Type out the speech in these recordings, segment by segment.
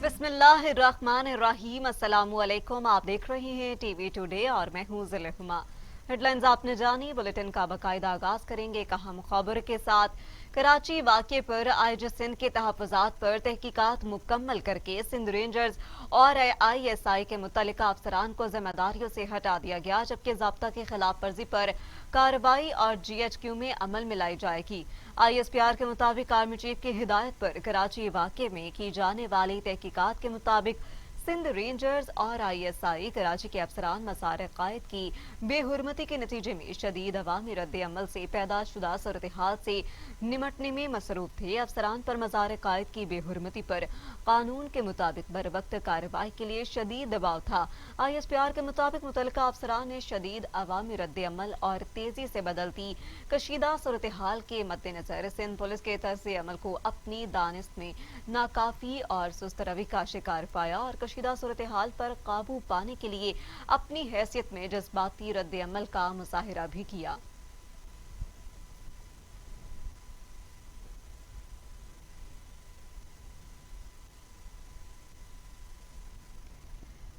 बिस्मिल्लाहिर्रहमानिर्रहीम। अस्सलामु अलैकुम। आप देख रहे हैं टीवी टुडे और मैं हूं ज़ुलेखुमा। हेडलाइंस आपने जानी, बुलेटिन का बाकायदा आगाज करेंगे एक अहम खबर के साथ। कराची वाक़े पर आईजी सिंध के तहफ़्फ़ुज़ात पर तहकीकात मुकम्मल करके सिंध रेंजर्स और ISI के मुतल्लिका अफसरान को जिम्मेदारियों से हटा दिया गया, जबकि ज़ाब्ता की खिलाफ वर्जी पर कार्रवाई और GHQ में अमल में लाई जाएगी। ISPR के मुताबिक आर्मी चीफ की हिदायत पर कराची वाक़े में की जाने वाली तहकीकात के मुताबिक सिंध रेंजर्स और ISI कराची के अफसरान मसार कायद की बेहुरमती के नतीजे में शदीद अवामी रद्द अमल से पैदा शुदा सूरत हाल से निमटने में मसरूफ थे। अफसरान पर मसार कायद की बेहुरमती पर कानून के मुताबिक बर वक्त कार्रवाई के लिए शदीद दबाव था। ISPR के मुताबिक मुतल्लिका अफसरान ने शदीद अवामी रद्द अमल और तेजी से बदलती कशीदा सूरत हाल के मद्देनजर सिंध पुलिस के तर्ज अमल को अपनी दानिश में नाकाफी और सुस्त रवि का शिकार पाया और कशीदा सूरत हाल पर काबू पाने के लिए अपनी हैसियत में जज्बाती रद्द अमल का मुजाहिरा भी किया।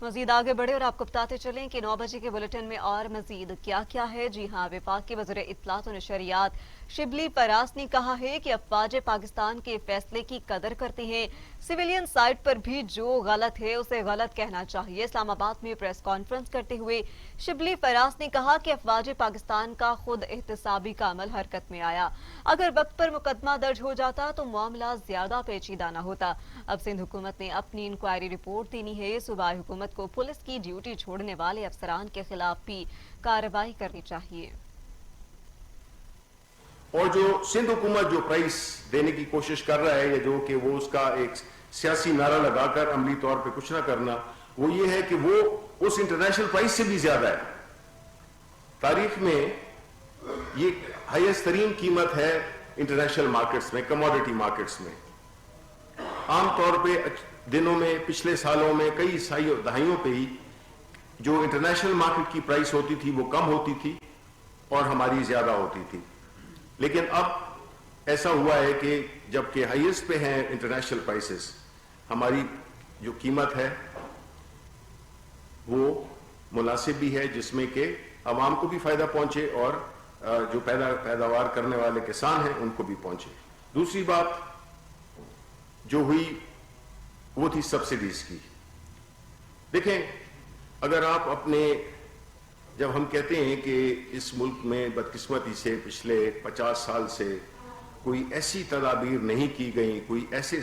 मजीद आगे बढ़े और आपको बताते चलें कि 9 बजे के बुलेटिन में और मजीद क्या क्या है। जी हाँ, विफाक के वज़ीर इत्तलात और नशरियात शिबली फरास ने कहा है कि अफवाज पाकिस्तान के फैसले की कदर करते हैं। सिविलियन साइट पर भी जो गलत है उसे गलत कहना चाहिए। इस्लामाबाद में प्रेस कॉन्फ्रेंस करते हुए शिबली फरास ने कहा कि अफवाज पाकिस्तान का खुद एहतसाबी का अमल हरकत में आया। अगर वक्त पर मुकदमा दर्ज हो जाता तो मामला ज्यादा पेचीदा न होता। अब सिंध हुकूमत ने अपनी इंक्वायरी रिपोर्ट देनी है। सूबाई हुकूमत को पुलिस की ड्यूटी छोड़ने वाले अफसरान के खिलाफ भी कार्रवाई करनी चाहिए। और जो सिंध हुकूमत जो प्राइस देने की कोशिश कर रहा है, या जो कि वो उसका एक सियासी नारा लगाकर अमली तौर पे कुछ ना करना, वो ये है कि वो उस इंटरनेशनल प्राइस से भी ज्यादा है। तारीख में ये हाईएस्ट तरीन कीमत है इंटरनेशनल मार्केट्स में, कमोडिटी मार्केट्स में। आमतौर पे दिनों में, पिछले सालों में, कई दहाइयों पे ही जो इंटरनेशनल मार्केट की प्राइस होती थी वो कम होती थी और हमारी ज्यादा होती थी। लेकिन अब ऐसा हुआ है कि जबकि हाईएस्ट पे हैं इंटरनेशनल प्राइसेस, हमारी जो कीमत है वो मुनासिब भी है, जिसमें कि आवाम को भी फायदा पहुंचे और जो पैदावार करने वाले किसान हैं उनको भी पहुंचे। दूसरी बात जो हुई वो थी सब्सिडीज की। देखें, अगर आप अपने, जब हम कहते हैं कि इस मुल्क में बदकिस्मती से पिछले 50 साल से कोई ऐसी तदाबीर नहीं की गई, कोई ऐसे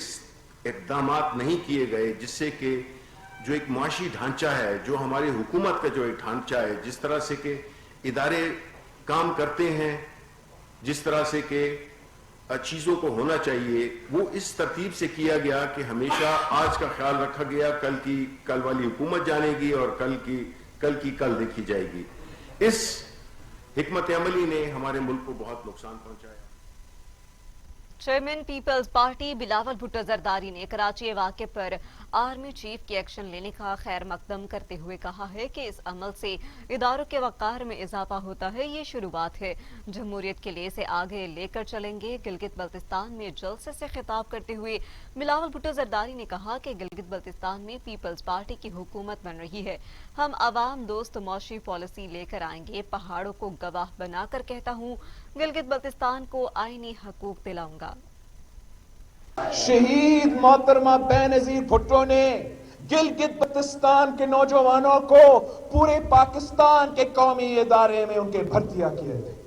इक़दामात नहीं किए गए जिससे कि जो एक मुआशी ढांचा है, जो हमारी हुकूमत का जो एक ढांचा है, जिस तरह से कि इदारे काम करते हैं, जिस तरह से कि चीज़ों को होना चाहिए, वो इस तरतीब से किया गया कि हमेशा आज का ख्याल रखा गया, कल वाली हुकूमत जानेगी और कल की कल देखी जाएगी। इस हिकमत अमली ने हमारे मुल्क को बहुत नुकसान पहुंचाया। Chairman Peoples Party Bilawal Bhutto Zardari ने कराची वाक़े पर आर्मी चीफ के एक्शन लेने का खैर मकदम करते हुए कहा है कि इस अमल से इदारों के वक़ार में इजाफा होता है। ये शुरुआत है, जमहूरियत के लिए इसे आगे लेकर चलेंगे। गिलगित बल्तिस्तान में जलसे से खिताब करते हुए बिलावल भुट्टो जरदारी ने कहा कि गिलगित बल्तिस्तान में पीपल्स पार्टी की हुकूमत बन रही है। हम अवाम दोस्त मौशी पॉलिसी लेकर आएंगे। पहाड़ों को गवाह बनाकर कहता हूँ, गिलगित बल्तिस्तान को आईनी हकूक दिलाऊंगा। शहीद मोहतरमा बेनजीर भुट्टो ने गिलगित बल्तिस्तान के नौजवानों को पूरे पाकिस्तान के कौमी इदारे में उनके भर्तियां किए थे।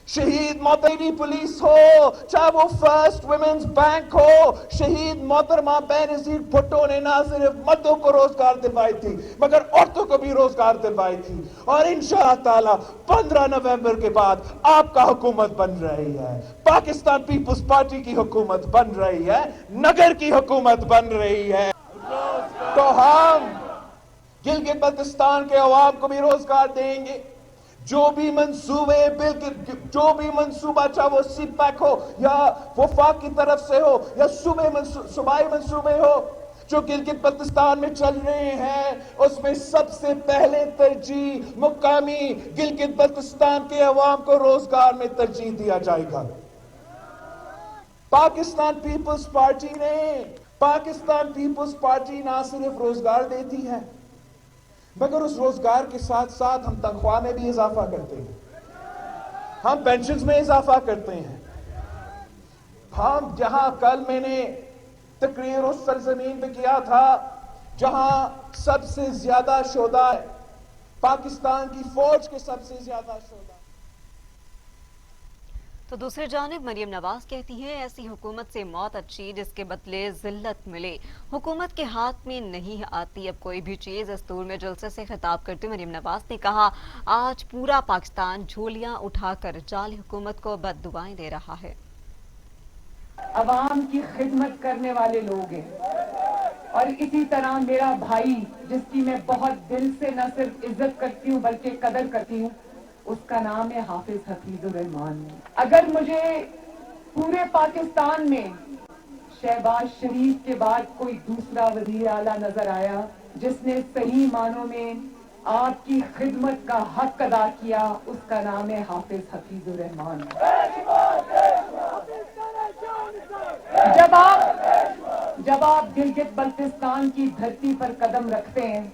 शहीद मोहतरमा पुलिस हो, चाहे वो फर्स्ट वुमेन्स बैंक हो, शहीद मोहतरमा बेनजीर भुट्टो ने ना सिर्फ मर्दों को रोजगार दिलवाई थी मगर औरतों को भी रोजगार दिलवाई थी। और इंशाअल्लाह ताला 15 नवंबर के बाद आपका हुकूमत बन रही है, पाकिस्तान पीपुल्स पार्टी की हुकूमत बन रही है, नगर की हुकूमत बन रही है। तो हम गिलगित बल्तिस्तान के अवाम को भी रोजगार देंगे। जो भी मंसूबा, चाहे वो सीपैक हो या वफाक की तरफ से हो या सूबाई मंसूबे हो जो गिलगित बल्तिस्तान में चल रहे हैं, उसमें सबसे पहले तरजीह मुकामी गिलगित बल्तिस्तान के अवाम को रोजगार में तरजीह दिया जाएगा। पाकिस्तान पीपल्स पार्टी ने पाकिस्तान पीपल्स पार्टी ना सिर्फ रोजगार देती है, मगर उस रोजगार के साथ साथ हम तनख्वाह में भी इजाफा करते हैं, हम पेंशन्स में इजाफा करते हैं। हम जहां कल मैंने तकरीर उस सरजमीन पे किया था जहां सबसे ज्यादा शोधा है, पाकिस्तान की फौज के सबसे ज्यादा शोधा। तो दूसरी जानिब मरियम नवाज कहती हैं ऐसी हुकूमत से मौत अच्छी जिसके बदले जिल्लत मिले। हुकूमत के हाथ में नहीं आती अब कोई भी चीज। दस्तूर में जलसे से खिताब करते मरियम नवाज ने कहा आज पूरा पाकिस्तान झोलियां उठाकर जाली हुकूमत को बद्दुआएं दे रहा है। अवाम की खिदमत करने वाले लोग हैं और इसी तरह मेरा भाई जिसकी मैं बहुत दिल से न सिर्फ इज्जत करती हूँ बल्कि कदर करती हूँ, उसका नाम है हाफिज हफीजुर रहमान। अगर मुझे पूरे पाकिस्तान में शहबाज शरीफ के बाद कोई दूसरा वजीर आला नजर आया जिसने सही मानों में आपकी खिदमत का हक अदा किया, उसका नाम है हाफिज हफीजुर रहमान। जब आप गिलगित बल्तिस्तान की धरती पर कदम रखते हैं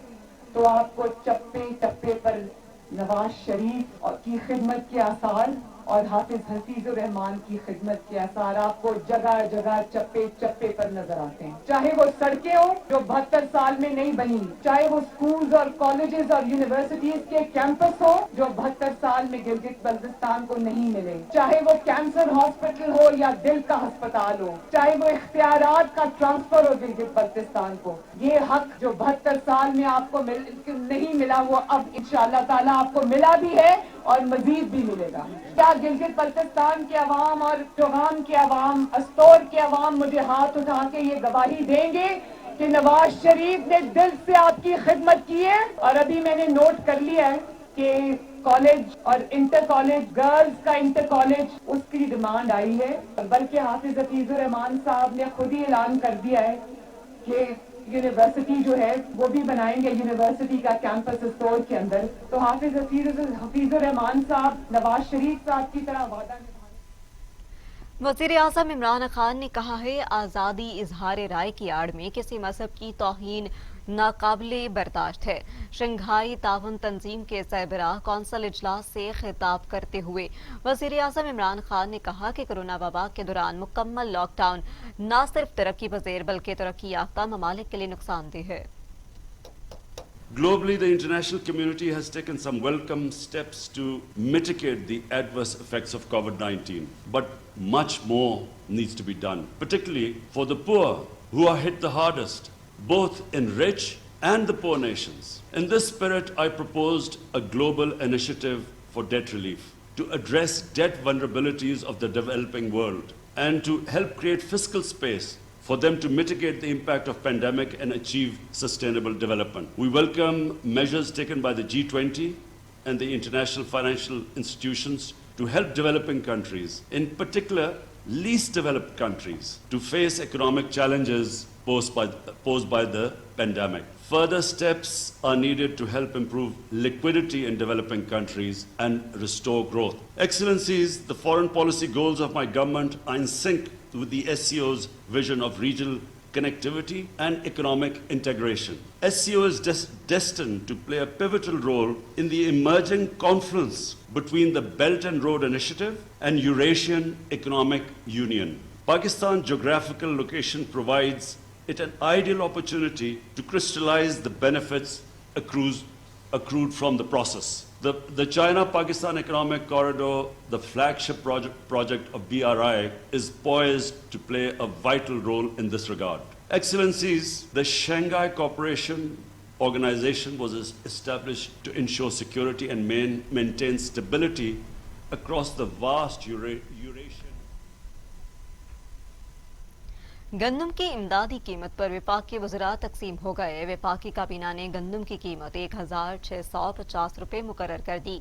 तो आपको चप्पे चप्पे पर नवाज शरीफ की खिदमत के आसार और हाफिज हफीजुर रहमान की खिदमत के आसार आपको जगह जगह चप्पे चप्पे पर नजर आते हैं। चाहे वो सड़कें हो जो 72 साल में नहीं बनी, चाहे वो स्कूल्स और कॉलेजेस और यूनिवर्सिटीज के कैंपस हो जो 72 साल में गिलगित बल्तिस्तान को नहीं मिले, चाहे वो कैंसर हॉस्पिटल हो या दिल का अस्पताल हो, चाहे वो इख्तियारात का ट्रांसफर हो गिलगित बल्तिस्तान को, ये हक जो 72 साल में आपको नहीं मिला वो अब इंशाअल्लाह ताला आपको मिला भी है और मजीद भी मिलेगा। क्या गिलगित बल्तिस्तान के अवाम और चौगान के अवाम, अस्तोर के अवाम मुझे हाथ उठा के ये गवाही देंगे कि नवाज शरीफ ने दिल से आपकी खिदमत की है? और अभी मैंने नोट कर लिया है कि कॉलेज और इंटर कॉलेज, गर्ल्स का इंटर कॉलेज, उसकी डिमांड आई है, बल्कि हाफिज हफीजुर रहमान साहब ने खुद ही ऐलान कर दिया है कि यूनिवर्सिटी जो है वो भी बनाएंगे, यूनिवर्सिटी का कैंपस स्टोर के अंदर। तो हाफिज हफीजुर रहमान साहब नवाज शरीफ साहब की तरह वादा निभाने। वज़ीर आज़म इमरान खान ने कहा है आज़ादी इजहार राय की आड़ में किसी मजहब की तौहीन नाकाबिले बर्दाश्त है। शंघाई ताउन तंजीम के सरबराह कौंसिल इजलास से खिताब करते हुए वज़ीर आज़म इमरान खान ने कहा कि कोरोना वबा के दौरान मुकम्मल लॉकडाउन न सिर्फ तरक्की पज़ीर बल्कि तरक्की याफ्ता ममालिक के लिए नुकसानदेह है। Globally, the international community has taken some welcome steps to mitigate the adverse effects of COVID-19, but much more needs to be done, particularly for the poor who are hit the hardest, both in rich and the poor nations. In this spirit, I proposed a global initiative for debt relief to address debt vulnerabilities of the developing world and to help create fiscal space for them to mitigate the impact of pandemic and achieve sustainable development. We welcome measures taken by the G20 and the international financial institutions to help developing countries, in particular least developed countries, to face economic challenges posed by the pandemic. Further steps are needed to help improve liquidity in developing countries and restore growth. Excellencies, the foreign policy goals of my government are in sync with the SCO's vision of regional connectivity and economic integration. SCO is destined to play a pivotal role in the emerging confluence between the Belt and Road Initiative and Eurasian Economic Union. Pakistan's geographical location provides it an ideal opportunity to crystallize the benefits accrued from the process. The China-Pakistan Economic Corridor, the flagship project of BRI, is poised to play a vital role in this regard. Excellencies, the Shanghai Cooperation Organization was established to ensure security and maintain stability across the vast Eurasian. गंदम की इमदादी कीमत पर विफाक के वज़रा तकसीम हो गए। विफाकी काबीना ने गंदम की कीमत 1650 रुपये मुकर्रर कर दी।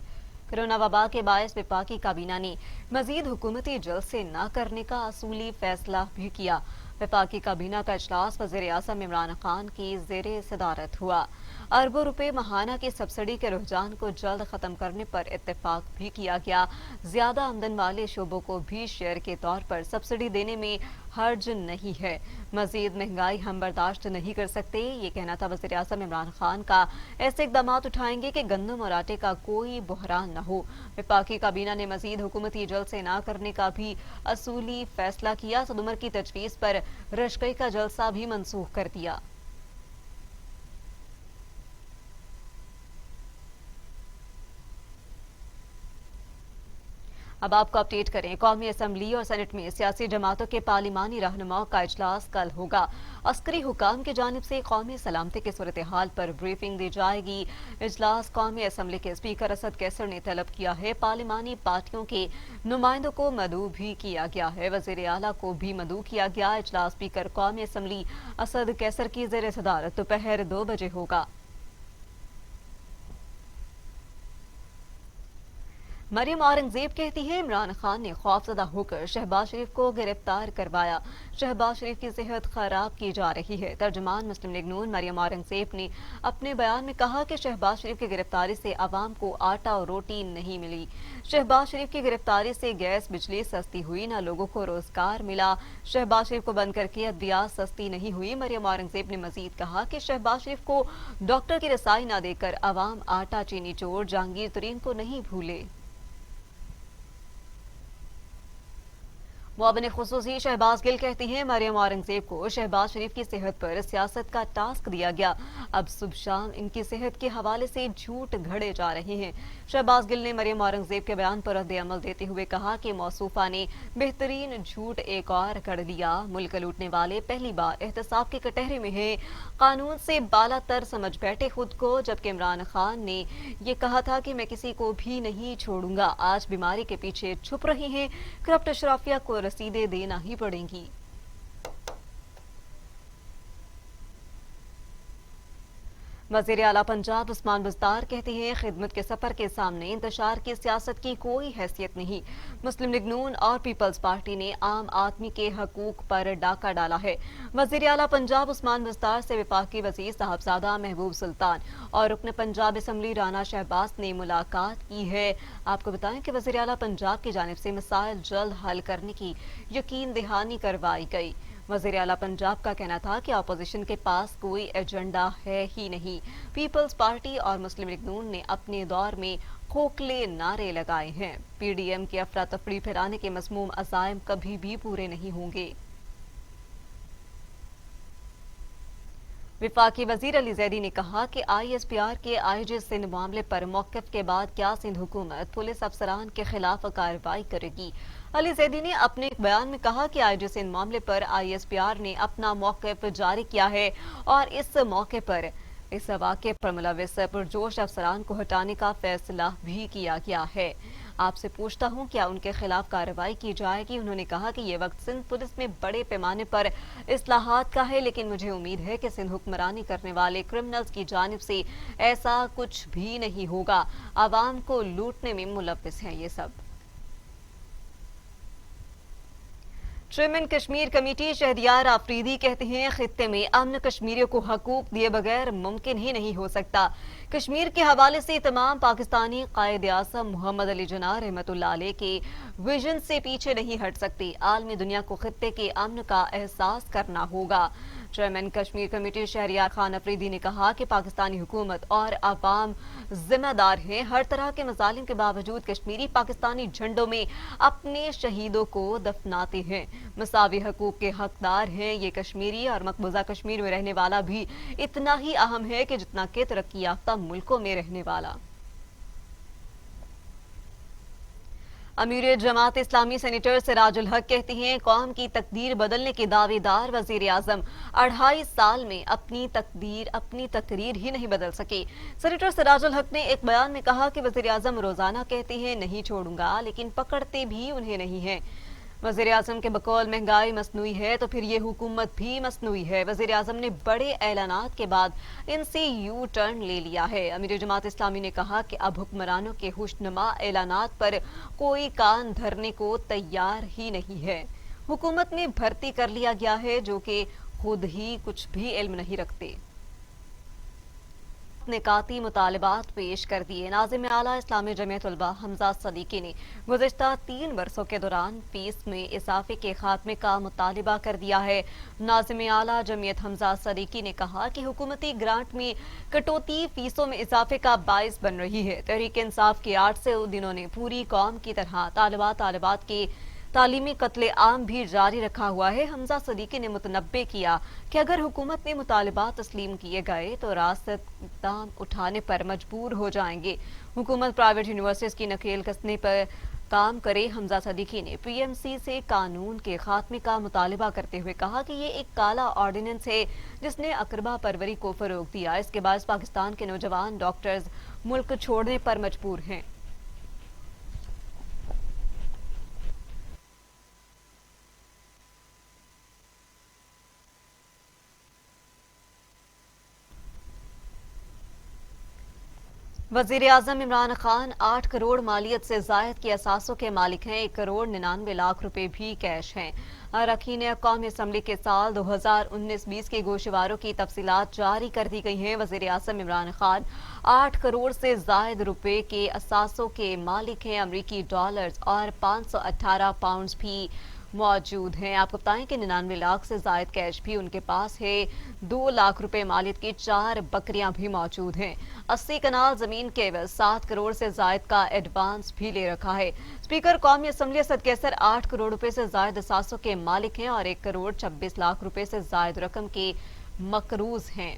कोरोना वबा के बायस विफाकी काबीना ने मजीद हुकूमती जलसे न करने का असूली फैसला भी किया। विफाकी काबीना का इजलास वज़ीर आज़म इमरान खान की ज़ेरे सदारत हुआ। अरबों रुपए महाना की सब्सिडी के रुझान को जल्द खत्म करने पर इत्तेफाक भी किया गया। ज्यादा आमदन वाले शोबों को भी शेयर के तौर पर सब्सिडी देने में हर्ज नहीं है। मजीद महंगाई हम बर्दाश्त नहीं कर सकते, ये कहना था वज़ीर आज़म इमरान खान का। ऐसे इक़दाम उठाएंगे कि गंदम और आटे का कोई बहरान न हो। वफाकी काबीना ने मजीद हुकूमती जलसे न करने का भी असूली फैसला किया। सदुमर की तजवीज़ पर रशकई का जलसा भी मनसूख कर दिया। अब आपको अपडेट करें, कौमी असम्बली और सेनेट में सियासी जमातों के पार्लिमानी रहनुमाओं का इजलास कल होगा। अस्करी हुकाम की जानिब से कौमी सलामती की सूरत हाल पर ब्रीफिंग दी जाएगी। इजलास कौमी असम्बली के स्पीकर असद कैसर ने तलब किया है। पार्लिमानी पार्टियों के नुमाइंदों को मदऊ भी किया गया है। वज़ीर आला को भी मदऊ किया गया। इजलास स्पीकर कौमी असम्बली असद कैसर की ज़ेर सदारत दोपहर 2 बजे होगा। मरियम औरंगजेब कहती है इमरान खान ने खौफजदा होकर शहबाज शरीफ को गिरफ्तार करवाया। शहबाज शरीफ की सेहत खराब की जा रही है। तर्जुमान मुस्लिम लीग नून मरियम औरंगजेब ने अपने बयान में कहा कि शहबाज शरीफ की गिरफ्तारी से आवाम को आटा और रोटी नहीं मिली। शहबाज शरीफ की गिरफ्तारी से गैस बिजली सस्ती हुई, न लोगों को रोजगार मिला। शहबाज शरीफ को बंद करके अद्वियात सस्ती नहीं हुई। मरियम औरंगजेब ने मजीद कहा कि शहबाज शरीफ को डॉक्टर की रसाई न देकर आवाम आटा चीनी चोर जहांगीर तरीन को नहीं भूले। मुआविन खुसूसी शहबाज गिल कहती हैं मरियम औरंगजेब को शहबाज शरीफ की सेहत पर सियासत का टास्क दिया गया। अब सुबह शाम इनकी सेहत के हवाले से झूठ घड़े जा रहे हैं। शहबाज गिल ने मरियम औरंगजेब के बयान पर रद्द अमल देते हुए कहा कि मौसूफा ने बेहतरीन झूठ एक और कर दिया। मुल्क लूटने वाले पहली बार एहतसाब के कटहरे में हैं। कानून से बालातर समझ बैठे खुद को, जबकि इमरान खान ने ये कहा था कि मैं किसी को भी नहीं छोड़ूंगा। आज बीमारी के पीछे छुप रहे हैं। करप्ट अशराफिया को रसीदें देना ही पड़ेंगी। वज़ीर आला पंजाब उस्मान बुज़दार कहते हैं खिदमत के सफर के सामने इंतशार की सियासत की कोई हैसियत नहीं। मुस्लिम लीग नून और पीपल्स पार्टी ने आम आदमी के हकूक पर डाका डाला है। वज़ीर आला पंजाब उस्मान बुज़दार से वफाकी वज़ीर साहबजादा महबूब सुल्तान और रुकन पंजाब असम्बली राना शहबाज ने मुलाकात की है। आपको बताएं कि वज़ीर आला पंजाब की जानिब से मसाइल जल्द हल करने की यकीन दहानी करवाई गई। वज़ीर आला पंजाब का कहना था कि अपोजिशन के पास कोई एजेंडा है ही नहीं। पीपल्स पार्टी और मुस्लिम लीग नून ने अपने दौर में खोखले नारे लगाए हैं। पीडीएम के अफरा तफरी फैलाने के मज़मूम अज़ाइम कभी भी पूरे नहीं होंगे। वफाकी वजीर अली जैदी ने कहा कि ISPR के आईजी सिंध मामले पर मौक़िफ़ के बाद क्या सिंध हुकूमत पुलिस अफसरान के खिलाफ कार्रवाई करेगी। अली जैदी ने अपने एक बयान में कहा कि आईजी सिंध मामले पर ISPR ने अपना मौक़िफ़ जारी किया है और इस मौके पर इस वाक़े पर मुलविस पुरजोश अफसरान को हटाने का फैसला भी किया गया है। आपसे पूछता हूं क्या उनके खिलाफ कार्रवाई की जाएगी। उन्होंने कहा कि ये वक्त सिंध पुलिस में बड़े पैमाने पर इस्लाहात का है, लेकिन मुझे उम्मीद है कि सिंध हुक्मरानी करने वाले क्रिमिनल्स की जानिब से ऐसा कुछ भी नहीं होगा। आवाम को लूटने में मुलविस हैं ये सब। चेयरमैन कश्मीर कमेटी शहरियार आफरीदी कहते हैं खित्ते में अमन कश्मीरियों को हकूक दिए बगैर मुमकिन ही नहीं हो सकता। कश्मीर के हवाले से तमाम पाकिस्तानी कायद आज़म मोहम्मद अली जिन्ना रहमतुल्लाह अलैह के विजन से पीछे नहीं हट सकते। आलमी दुनिया को खित्ते के अमन का एहसास करना होगा। चेयरमैन कश्मीर कमेटी शहरियार खान अफरीदी ने कहा कि पाकिस्तानी हुकूमत और अवाम जिम्मेदार हैं। हर तरह के मजालिम के बावजूद कश्मीरी पाकिस्तानी झंडों में अपने शहीदों को दफनाते हैं। मसावी हकूक के हकदार हैं। ये कश्मीरी और मकबूजा कश्मीर में रहने वाला भी इतना ही अहम है कि जितना कि तरक्की याफ्ता मुल्कों में रहने वाला। अमीर जमात इस्लामी सेनेटर सिराजुल हक कहती हैं कौम की तकदीर बदलने के दावेदार वजीर आजम 2.5 साल में अपनी तकरीर ही नहीं बदल सके। सेनेटर सिराजुल हक ने एक बयान में कहा कि वजीर आजम रोजाना कहते हैं नहीं छोड़ूंगा, लेकिन पकड़ते भी उन्हें नहीं है। वज़ीर आज़म के बकौल महंगाई मसनूई है तो फिर ये हुकूमत भी मसनूई है। वज़ीर आज़म ने बड़े ऐलानात के बाद इनसे यू टर्न ले लिया है। अमीर जमात इस्लामी ने कहा कि अब हुक्मरानों के खुशनुमा ऐलानात पर कोई कान धरने को तैयार ही नहीं है। हुकूमत में भर्ती कर लिया गया है जो कि खुद ही कुछ भी इल्म नहीं रखते। मुख्तलिफ निकाती मुतालबात पेश कर दिए। नाज़िम आला इस्लामी जमीयत उलमा हमजा सदीकी ने गुज़िश्ता 3 बरसों के दौरान फीस में इजाफे के खात्मे का मुतालबा कर दिया है। नाज़िम आला जमीयत हमजा सदीकी ने कहा कि हुकूमती ग्रांट में कटौती फीसों में इजाफे का बाइस बन रही है। तहरीक इंसाफ के 8 से दिनों ने पूरी कौम की तरह तालिबात के तालीमी कत्ले आम भी जारी रखा हुआ है। हमजा सदीकी ने मुतनब्बे किया कि अगर हुकूमत में मुतालबात तस्लीम किए गए तो रास्त इक़दाम उठाने पर मजबूर हो जाएंगे। हुकूमत प्राइवेट यूनिवर्सिटीज की नकेल कसने पर काम करे। हमजा सदीकी ने PMC से कानून के खात्मे का मुतालबा करते हुए कहा कि ये एक काला ऑर्डिनेंस है जिसने अकरबा परवरी को फरोग दिया। इसके बाद पाकिस्तान के नौजवान डॉक्टर्स मुल्क छोड़ने पर मजबूर हैं। वज़ीर आज़म इमरान खान 8 करोड़ मालियत से ज़ायद के असासों के मालिक हैं। 1 करोड़ 99 लाख रुपए भी कैश हैं। अरकान कौमी असम्बली के साल 2019-20 के गोशवारों की तफसीलात जारी कर दी गई हैं। वज़ीर आज़म इमरान खान 8 करोड़ से ज़ायद रुपए के असासों के मालिक हैं। अमरीकी डॉलर्स और 518 पाउंड्स भी मौजूद हैं। आपको बताएं कि 99 लाख से जायद कैश भी उनके पास है। 2 लाख रुपए मालियत की 4 बकरियां भी मौजूद हैं। 80 कनाल जमीन के एवज 7 करोड़ से जायद का एडवांस भी ले रखा है। स्पीकर कौमी असम्बली असद कैसर 8 करोड़ रुपए से जायद असासों के मालिक हैं और 1 करोड़ 26 लाख रुपए से जायद रकम के मकरूज हैं।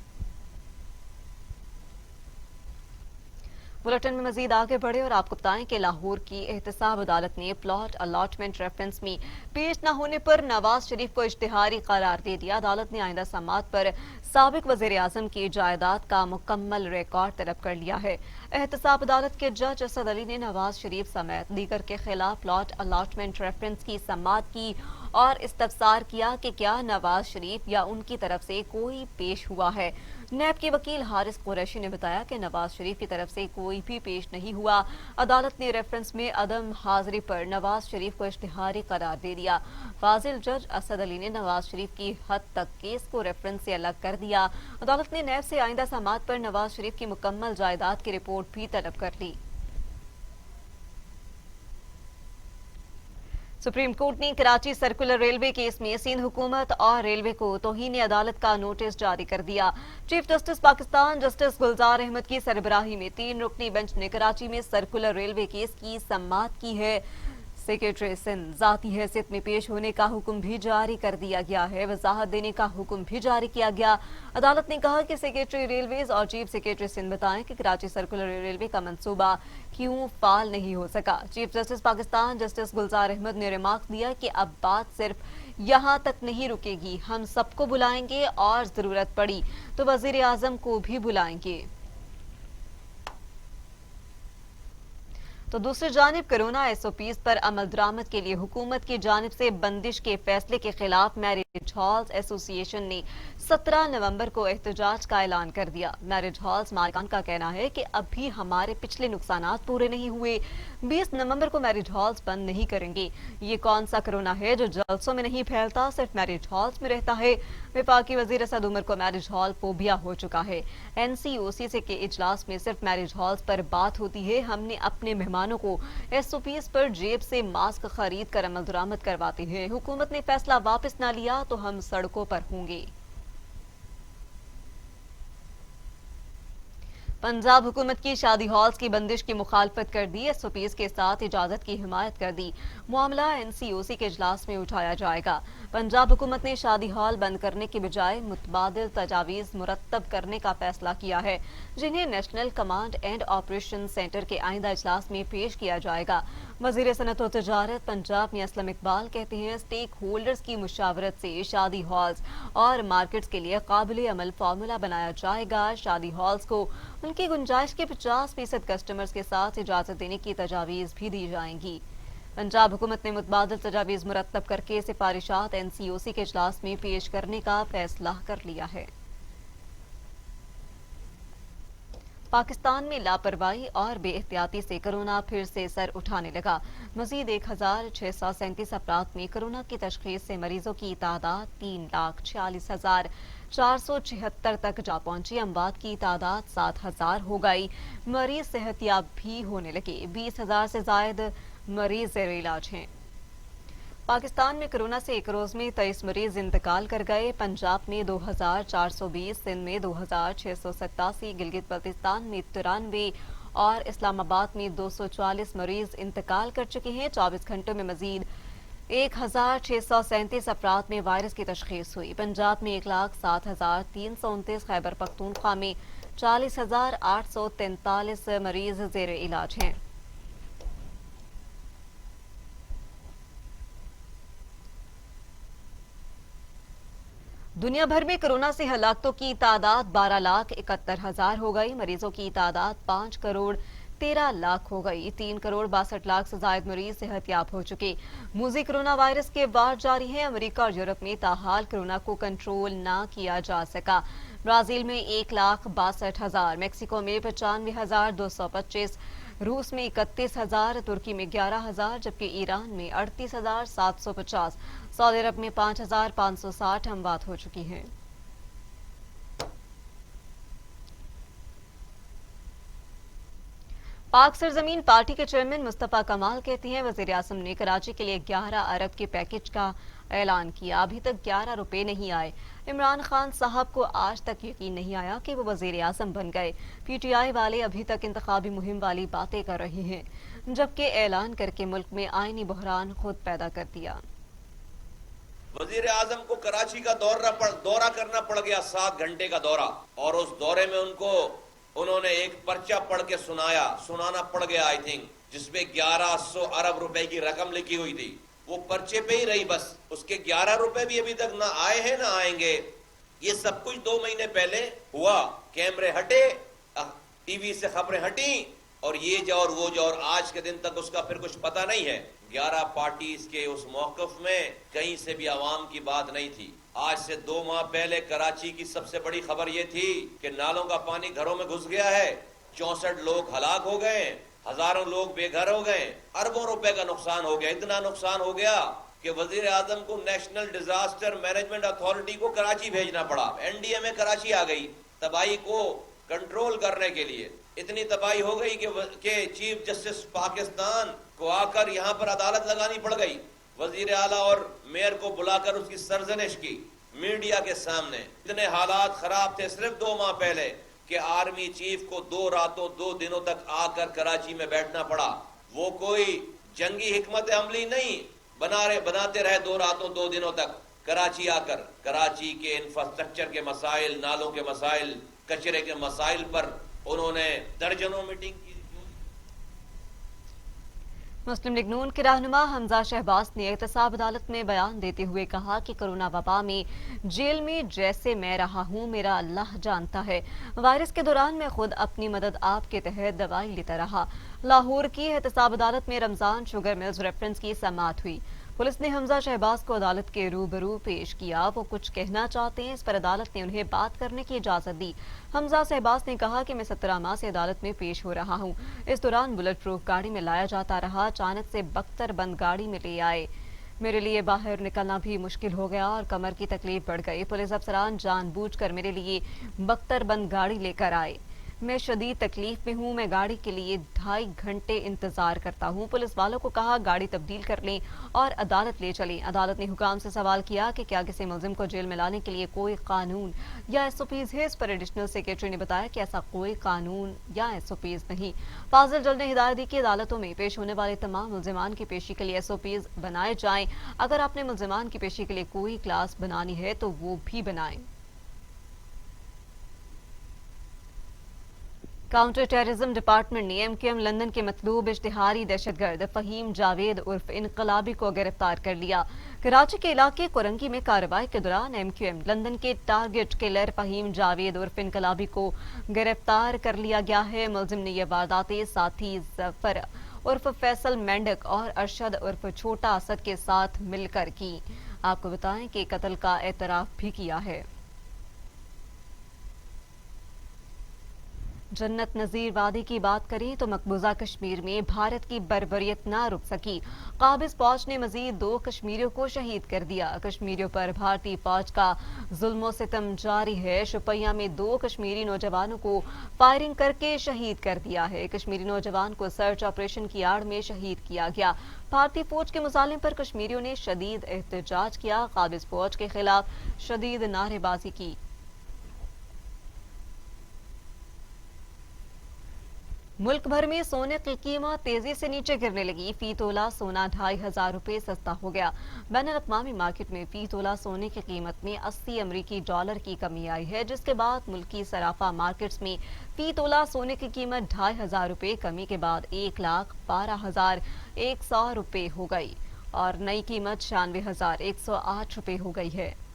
बुलेटिन में मजीद आगे बढ़े और आपको बताएं कि लाहौर की एहतसाब अदालत ने प्लॉट अलॉटमेंट रेफरेंस में पेश न होने पर नवाज शरीफ को इश्तिहारी करार दे दिया। अदालत ने आइंदा समात पर साबिक वज़ीर आज़म की जायदाद का मुकम्मल रिकॉर्ड तलब कर लिया है। एहतसाब अदालत के जज असद अली ने नवाज शरीफ समेत दीगर के खिलाफ प्लॉट अलॉटमेंट रेफरेंस की समात की और इस्तफसार किया कि क्या नवाज शरीफ या उनकी तरफ से कोई पेश हुआ है। नैब के वकील हारिस कुरैशी ने बताया कि नवाज शरीफ की तरफ से कोई भी पेश नहीं हुआ। अदालत ने रेफरेंस में अदम हाजिरी पर नवाज शरीफ को इश्तिहारी करार दे दिया। फाजिल जज असद अली ने नवाज शरीफ की हद तक केस को रेफरेंस से अलग कर दिया। अदालत ने नैब से आइंदा समात पर नवाज शरीफ की मुकम्मल जायदाद की रिपोर्ट भी तलब कर ली। सुप्रीम कोर्ट ने कराची सर्कुलर रेलवे केस में सिंध हुकूमत और रेलवे को तौहीन अदालत का नोटिस जारी कर दिया। चीफ जस्टिस पाकिस्तान जस्टिस गुलजार अहमद की सरबराही में 3 रुकनी बेंच ने कराची में सर्कुलर रेलवे केस की समाअत की है। सेक्रेटरी सिंध जाती हैसियत में पेश होने का हुक्म भी जारी कर दिया गया है। वजाहत देने का हुक्म भी जारी किया गया। अदालत ने कहा कि सेक्रेटरी रेलवेज और चीफ सेक्रेटरी सिंध बताएं कि कराची सर्कुलर रेलवे का मंसूबा क्यों फाल नहीं हो सका। चीफ जस्टिस पाकिस्तान जस्टिस गुलजार अहमद ने रिमार्क दिया कि अब बात सिर्फ यहाँ तक नहीं रुकेगी, हम सबको बुलाएंगे और जरूरत पड़ी तो वजीर आजम को भी बुलाएंगे। तो दूसरी जानिब कोरोना SOPs पर अमल दरामद के लिए हुकूमत की जानिब से बंदिश के फैसले के खिलाफ मैरिज हॉल्स एसोसिएशन ने 17 नवंबर को एहतजाज का ऐलान कर दिया। मैरिज हॉल्स मालिकान का कहना है कि अभी हमारे पिछले नुकसानात पूरे नहीं हुए। 20 नवंबर को मैरिज हॉल्स बंद नहीं करेंगे। ये कौन सा कोरोना है जो जलसों में नहीं फैलता, सिर्फ मैरिज हॉल्स में रहता है। वफाकी वजीर असद उमर को मैरिज हॉल फोबिया हो चुका है। NCOC से के इजलास में सिर्फ मैरिज हॉल्स पर बात होती है। हमने अपने मेहमानों को SOPs पर जेब से मास्क खरीद कर अमल दरामद करवाते हैं। हुकूमत ने फैसला वापस न लिया तो हम सड़कों पर होंगे। पंजाब हुकूमत की शादी हॉल्स की बंदिश की मुखालफत कर दी। SOPs के साथ इजाजत की हिमायत कर दी। मामला NCOC के इजलास में उठाया जाएगा। पंजाब हुकूमत ने शादी हॉल बंद करने के बजाय मुतबादिल तजावीज मुरतब करने का फैसला किया है, जिन्हें national command and operation centre के आइंदा इजलास में पेश किया जाएगा। वजीर सनत और तजारत पंजाब में असलम इकबाल कहते हैं, स्टेक होल्डर्स की मुशावरत से शादी हॉल्स और मार्केट्स के लिए काबिल अमल फार्मूला बनाया जाएगा। शादी हॉल्स को उनकी गुंजाइश के 50% कस्टमर्स के साथ इजाजत देने की तजावीज भी दी जाएंगी। पंजाब हुकूमत ने मुतबादिल तजावीज मुरतब करके सिफारिशात NCOC के इजलास में पेश करने का फैसला कर लिया है। पाकिस्तान में लापरवाही और बेएहतियाती से कोरोना फिर से सर उठाने लगा। मजीद 1637 अफराद में कोरोना की तशखीस से मरीजों की तादाद 3,46,476 तक जा पहुंची। अमवात की तादाद 7,000 हो गई। मरीज सेहतयाब भी होने लगे। 20,000 से जायद मरीज ज़ेर इलाज हैं। पाकिस्तान में कोरोना से एक रोज में 23 मरीज इंतकाल कर गए। पंजाब में 2,420, सिंध में 2,687, गिलगित बल्तिस्तान में 93 और इस्लामाबाद में 240 मरीज इंतकाल कर चुके हैं। 24 घंटों में मजीद 1,637 अफराद में वायरस की तशखीस हुई। पंजाब में 1,07,329, खैबर पख्तूनख्वा में 40,843 मरीज ज़ेर इलाज हैं। दुनिया भर में कोरोना से हलाकतों की तादाद 12,71,000 हो गई। मरीजों की तादाद 5,13,00,000 हो गई। 3,62,00,000 से ज्यादा मरीज सेहतयाब हो चुके। मूजी कोरोना वायरस के वार जारी है। अमेरिका और यूरोप में ताहाल कोरोना को कंट्रोल न किया जा सका। ब्राजील में 1,62,000, मैक्सिको में 95,225, रूस में 31,000, तुर्की में 11,000, जबकि ईरान में 38,750, सऊदी अरब में 5,560 अमवात हो चुकी हैं। पाक सरजमीन पार्टी के चेयरमैन मुस्तफा कमाल कहते हैं वजीर आजम ने कराची के लिए 11 अरब के पैकेज का ऐलान किया। अभी तक 11 रुपए नहीं आए। इमरान खान साहब को आज तक यकीन नहीं आया कि वो वजीर आजम बन गए। पीटीआई वाले अभी तक इंतखाबी मुहिम वाली बातें कर रहे हैं, जबकि ऐलान करके मुल्क में आईनी बहरान खुद पैदा कर दिया। वजीर आजम को कराची का दौरा करना पड़ गया, 7 घंटे का दौरा, और उस दौरे में उन्होंने एक पर्चा पढ़ के सुनाना पड़ गया, आई थिंक, जिसमें 1100 अरब रुपए की रकम लिखी हुई थी। वो पर्चे पे ही रही बस। उसके 11 रुपए भी अभी तक ना आए हैं ना आएंगे। ये सब कुछ 2 महीने पहले हुआ। कैमरे हटे, टीवी से खबरें हटी, और ये जो और वो जो, और आज के दिन तक उसका फिर कुछ पता नहीं है। 11 पार्टीज के उस मौकफ में कहीं से भी आवाम की बात नहीं थी। आज से 2 माह पहले कराची की सबसे बड़ी खबर ये थी कि नालों का पानी घरों में घुस गया है, 64 लोग हलाक हो गए, हजारों लोग बेघर हो गए, अरबों रुपए का नुकसान हो गया। इतना नुकसान हो गया कि वजीर आजम को नेशनल डिजास्टर मैनेजमेंट अथॉरिटी को कराची भेजना पड़ा। एनडीए में कराची आ गई तबाही को कंट्रोल करने के लिए। इतनी तबाही हो गई कि चीफ जस्टिस पाकिस्तान को आकर यहाँ पर अदालत लगानी पड़ गई। वजीर आला और मेयर को बुलाकर उसकी सरजनिश की मीडिया के सामने। इतने हालात खराब थे सिर्फ 2 माह पहले कि आर्मी चीफ को 2 रातों 2 दिनों तक आकर कराची में बैठना पड़ा। वो कोई जंगी हिकमत अमली नहीं बनाते रहे 2 रातों 2 दिनों तक। कराची आकर कराची के इंफ्रास्ट्रक्चर के मसाइल, नालों के मसाइल, कचरे के मसाइल पर उन्होंने दर्जनों मीटिंग की। मुस्लिम लीग नून के रहनुमा हमजा शहबाज ने एहतसाब अदालत में बयान देते हुए कहा कि कोरोना वबा में जेल में जैसे मैं रहा हूं मेरा अल्लाह जानता है। वायरस के दौरान मैं खुद अपनी मदद आप के तहत दवाई लेता रहा। लाहौर की एहतसाब अदालत में रमजान शुगर मिल्स रेफरेंस की समाअत हुई। पुलिस ने हमजा शहबाज को अदालत के रूबरू पेश किया। वो कुछ कहना चाहते हैं, इस पर अदालत ने उन्हें बात करने की इजाजत दी। हमजा शहबाज ने कहा कि मैं 17 माह से अदालत में पेश हो रहा हूं। इस दौरान बुलेट प्रूफ गाड़ी में लाया जाता रहा। अचानक से बख्तर बंद गाड़ी में ले आए। मेरे लिए बाहर निकलना भी मुश्किल हो गया और कमर की तकलीफ बढ़ गई। पुलिस अफसरान जानबूझकर मेरे लिए बख्तर बंद गाड़ी लेकर आए। मैं शदीद तकलीफ में हूँ। मैं गाड़ी के लिए 2.5 घंटे इंतजार करता हूँ। पुलिस वालों को कहा गाड़ी तब्दील कर लें और अदालत ले चलें। अदालत ने हुकाम से सवाल किया कि क्या किसी मुलजिम को जेल में लाने के लिए कोई कानून या एसओपीज है। इस पर एडिशनल सेक्रेटरी ने बताया कि ऐसा कोई कानून या एसओपीज नहीं। फाजिल जज ने हिदायत दी कि अदालतों में पेश होने वाले तमाम मुलजिमान की पेशी के लिए एसओपीज बनाए जाएं। अगर आपने मुलजिमान की पेशी के लिए कोई क्लास बनानी है तो वो भी बनाएं। काउंटर टेररिज्म डिपार्टमेंट ने एमक्यूएम लंदन के मतलूब इश्तिहारी दहशतगर्द फहीम जावेद उर्फ इनकलाबी को गिरफ्तार कर लिया। कराची के इलाके कोरंगी में कार्रवाई के दौरान एमक्यूएम लंदन के टारगेट किलर फहीम जावेद उर्फ इनकलाबी को गिरफ्तार कर लिया गया है। मुलजिम ने यह वारदातें साथी जफर उर्फ फैसल मेंढक और अरशद उर्फ छोटा असद के साथ मिलकर की। आपको बताएं कि कत्ल का एतराफ भी किया है। जन्नत नजीर वादी की बात करें तो मकबूजा कश्मीर में भारत की बर्बरियत न रुक सकी। काबिज फौज ने मजीद 2 कश्मीरियों को शहीद कर दिया। कश्मीरियों पर भारतीय फौज का जुल्म सितम जारी है। शुपैया में 2 कश्मीरी नौजवानों को फायरिंग करके शहीद कर दिया है। कश्मीरी नौजवान को सर्च ऑपरेशन की आड़ में शहीद किया गया। भारतीय फौज के मुजालिम पर कश्मीरियों ने शदीद एहतजाज किया। काबिज फौज के खिलाफ शदीद नारेबाजी की। मुल्क भर में सोने की कीमत तेजी से नीचे गिरने लगी। फी तोला सोना 2500 रुपए सस्ता हो गया। बैनुल-अक़वामी मार्केट में फी तोला सोने की कीमत में 80 अमरीकी डॉलर की कमी आई है, जिसके बाद मुल्की सराफा मार्केट्स में फी तोला सोने की कीमत 2500 रुपए कमी के बाद 1,12,100 रुपए हो गई और नई कीमत 96,108 रुपए हो गई है।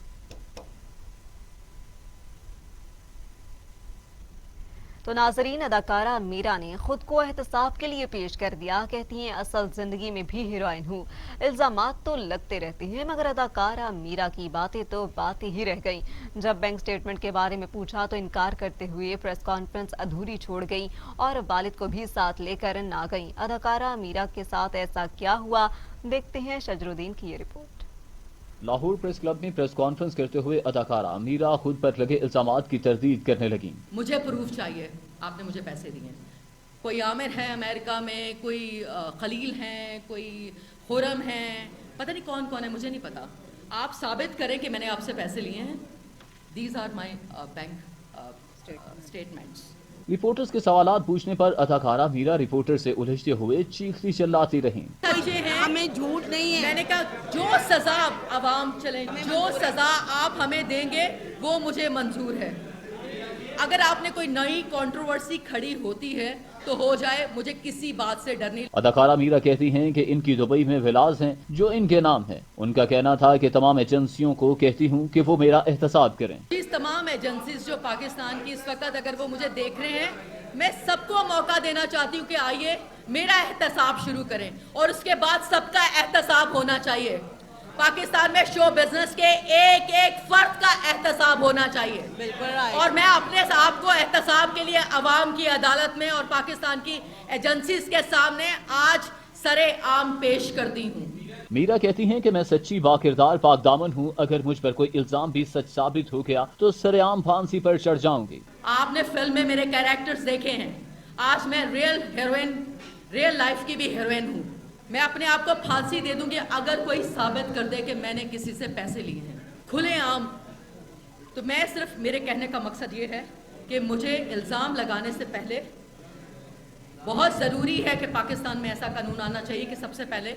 तो नाजरीन, अदाकारा मीरा ने खुद को एहतसाब के लिए पेश कर दिया। कहती हैं असल जिंदगी में भी हीरोइन हूँ। इल्जामात तो लगते रहते हैं मगर अदाकारा मीरा की बातें तो बातें ही रह गई। जब बैंक स्टेटमेंट के बारे में पूछा तो इनकार करते हुए प्रेस कॉन्फ्रेंस अधूरी छोड़ गई और वालिद को भी साथ लेकर ना गई। अदाकारा मीरा के साथ ऐसा क्या हुआ, देखते हैं शजरुद्दीन की ये रिपोर्ट। लाहौर प्रेस क्लब में प्रेस कॉन्फ्रेंस करते हुए अदाकारा मीरा खुद पर लगे इल्जामात की तरदीद करने लगी। मुझे प्रूफ चाहिए, आपने मुझे पैसे दिए। कोई आमिर है अमेरिका में, कोई खलील हैं, कोई खुरम हैं, पता नहीं कौन कौन है, मुझे नहीं पता। आप साबित करें कि मैंने आपसे पैसे लिए हैं। These are my bank statements. Reporters के सवालात पूछने पर अदाकारा मीरा रिपोर्टर से उलझते हुए चीखती चिल्लाती रहीं। हमें झूठ नहीं है। मैंने कहा जो सजा अवाम चले, जो सजा आप हमें देंगे वो मुझे मंजूर है। अगर आपने कोई नई कंट्रोवर्सी खड़ी होती है तो हो जाए, मुझे किसी बात से डर नहीं। अदाकारा मीरा कहती हैं कि इनकी दुबई में विलाज हैं जो इनके नाम है। उनका कहना था कि तमाम एजेंसियों को कहती हूँ कि वो मेरा एहतसाब करें। इस तमाम एजेंसीज जो पाकिस्तान की इस वक्त अगर वो मुझे देख रहे हैं, मैं सबको मौका देना चाहती हूँ कि आइए मेरा एहतसाब शुरू करें और उसके बाद सबका एहतसाब होना चाहिए। पाकिस्तान में शो बिजनेस के एक एक फर्द का एहतसाब होना चाहिए। बिल्कुल। और मैं अपने आप को एहतसाब के लिए अवाम की अदालत में और पाकिस्तान की एजेंसीज के सामने आज सरे आम पेश करती हूँ। मीरा कहती हैं कि मैं सच्ची बाकिरदार पाक दामन हूँ। अगर मुझ पर कोई इल्जाम भी सच साबित हो गया तो सरेआम फांसी पर चढ़ जाऊंगी। आपने फिल्म में मेरे कैरेक्टर्स देखे हैं। आज मैं रियल हीरोइन, रियल लाइफ की भी हीरोइन हूँ। मैं अपने आप को फांसी दे दूंगी अगर कोई साबित कर दे कि मैंने किसी से पैसे लिए हैं खुलेआम। तो मैं सिर्फ, मेरे कहने का मकसद ये है कि मुझे इल्ज़ाम लगाने से पहले बहुत ज़रूरी है कि पाकिस्तान में ऐसा कानून आना चाहिए कि सबसे पहले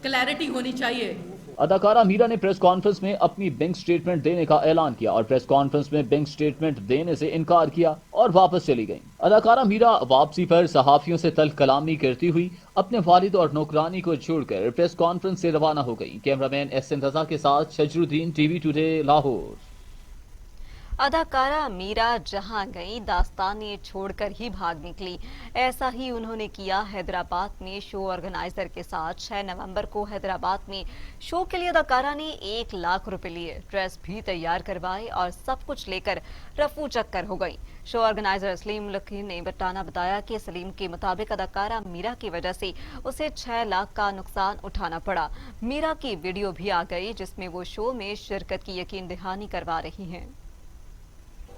क्लैरिटी होनी चाहिए। अदाकारा मीरा ने प्रेस कॉन्फ्रेंस में अपनी बैंक स्टेटमेंट देने का ऐलान किया और प्रेस कॉन्फ्रेंस में बैंक स्टेटमेंट देने से इनकार किया और वापस चली गईं। अदाकारा मीरा वापसी पर सहाफियों से तल्ख कलामी करती हुई अपने वालिद और नौकरानी को छोड़कर प्रेस कॉन्फ्रेंस से रवाना हो गई। Cameraman SN. रजा के साथ शजरुद्दीन, टीवी टुडे, लाहौर। अदाकारा मीरा जहां गई दास्तानें छोड़कर ही भाग निकली। ऐसा ही उन्होंने किया हैदराबाद में शो ऑर्गेनाइजर के साथ। 6 नवंबर को हैदराबाद में शो के लिए अदाकारा ने 1 लाख रुपए लिए, ड्रेस भी तैयार करवाए और सब कुछ लेकर रफू चक्कर हो गई। शो ऑर्गेनाइजर सलीम लकी ने बताया कि सलीम के मुताबिक अदाकारा मीरा की वजह से उसे 6 लाख का नुकसान उठाना पड़ा। मीरा की वीडियो भी आ गई जिसमें वो शो में शिरकत की यकीन दहानी करवा रही हैं।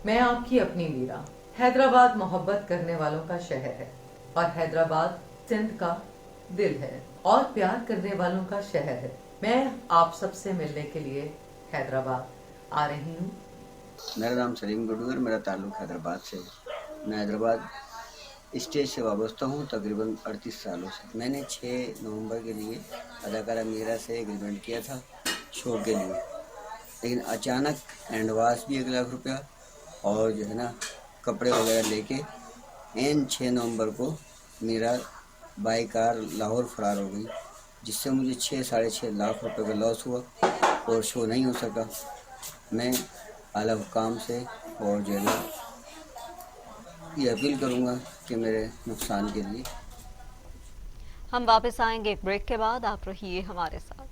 मैं आपकी अपनी मीरा। हैदराबाद मोहब्बत करने वालों का शहर है और हैदराबाद सिंध का दिल है और प्यार करने वालों का शहर है। मैं आप सबसे मिलने के लिए हैदराबाद आ रही हूँ। मेरा नाम सलीम गुडूर, मेरा ताल्लुक हैदराबाद से है। मैं हैदराबाद स्टेज से वाबस्ता हूँ तकरीबन 38 सालों से। मैंने 6 नवंबर के लिए अदाकारा मीरा से एग्रीमेंट किया था शो के लिए, लेकिन अचानक एडवांस भी 1 लाख रुपया और जो है ना कपड़े वगैरह लेके एन 6 नवंबर को मीरा बाई कार लाहौर फरार हो गई, जिससे मुझे 6-6.5 लाख रुपए का लॉस हुआ और शो नहीं हो सका। मैं आला हुकाम से और जो है ना ये अपील करूँगा कि मेरे नुकसान के लिए। हम वापस आएंगे एक ब्रेक के बाद, आप रहिए हमारे साथ।